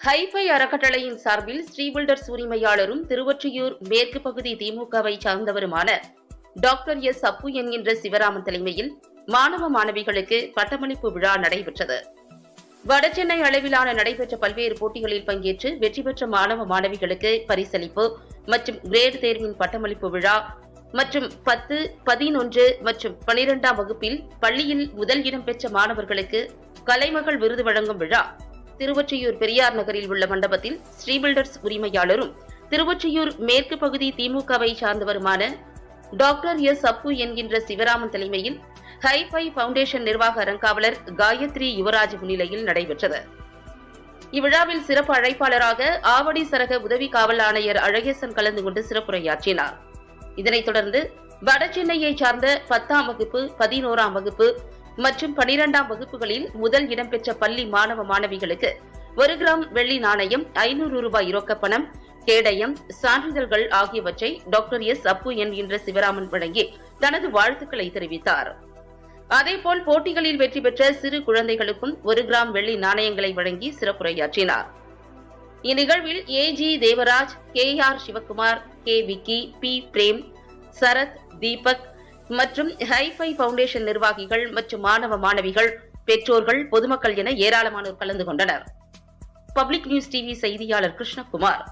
Hi-fi அறக்கட்டளையின் சார்பில் ஸ்ரீபில்டர்ஸ் உரிமையாளரும் திருவொற்றியூர் மேற்கு பகுதி திமுகவை சார்ந்தவருமான டாக்டர் எஸ் அப்பு என்கின்ற சிவராமன் தலைமையில் மாணவ மாணவிகளுக்கு பட்டமளிப்பு விழா நடைபெற்றது. வடசென்னை அளவிலான நடைபெற்ற பல்வேறு போட்டிகளில் பங்கேற்று வெற்றி பெற்ற மாணவ மாணவிகளுக்கு பரிசளிப்பு மற்றும் கிரேடு தேர்வின் பட்டமளிப்பு விழா மற்றும் 10, 11 மற்றும் 12ஆம் வகுப்பில் பள்ளியில் முதல் இடம் பெற்ற மாணவர்களுக்கு கலைமகள் விருது வழங்கும் விழா திருவொற்றியூர் பெரியார் நகரில் உள்ள மண்டபத்தில் ஸ்ரீபில்டர்ஸ் உரிமையாளரும் திருவொற்றியூர் மேற்கு பகுதி திமுகவை சார்ந்தவருமான டாக்டர் எஸ் அப்பு என்கின்ற சிவராமன் தலைமையில் ஹைஃபை பவுண்டேஷன் நிர்வாக அறங்காவலர் காயத்ரி யுவராஜ் முன்னிலையில் நடைபெற்றது. இவ்விழாவில் சிறப்பு அழைப்பாளராக ஆவடி சரக உதவி காவல் ஆணையர் அழகேசன் கலந்து கொண்டு சிறப்புரையாற்றினார். இதனைத் தொடர்ந்து வடசென்னையை சார்ந்த 10ஆம் வகுப்பு, 11ஆம் வகுப்பு மற்றும் 12ஆம் வகுப்புகளில் முதல் இடம்பெற்ற பள்ளி மாணவ மாணவிகளுக்கு 1 கிராம் வெள்ளி நாணயம், 500 ரூபாய் ரொக்கப்பணம், கேடயம், சான்றிதழ்கள் ஆகியவற்றை டாக்டர் எஸ் அப்பு என்கின்ற சிவராமன் வழங்கி தனது வாழ்த்துக்களை தெரிவித்தார். அதேபோல் போட்டிகளில் வெற்றி பெற்ற சிறு குழந்தைகளுக்கும் 1 கிராம் வெள்ளி நாணயங்களை வழங்கி சிறப்புரையாற்றினார். இந்நிகழ்வில் A G Devaraj, KR Sivakumar, K Vicky, P Prem, Sarath, Deepak மற்றும் ஹைஃபை பவுண்டேஷன் நிர்வாகிகள் மற்றும் மாணவ மாணவிகள், பெற்றோர்கள், பொதுமக்கள் என ஏராளமானோர் கலந்து கொண்டனர். பப்ளிக் நியூஸ் டிவி செய்தியாளர் கிருஷ்ணகுமார்.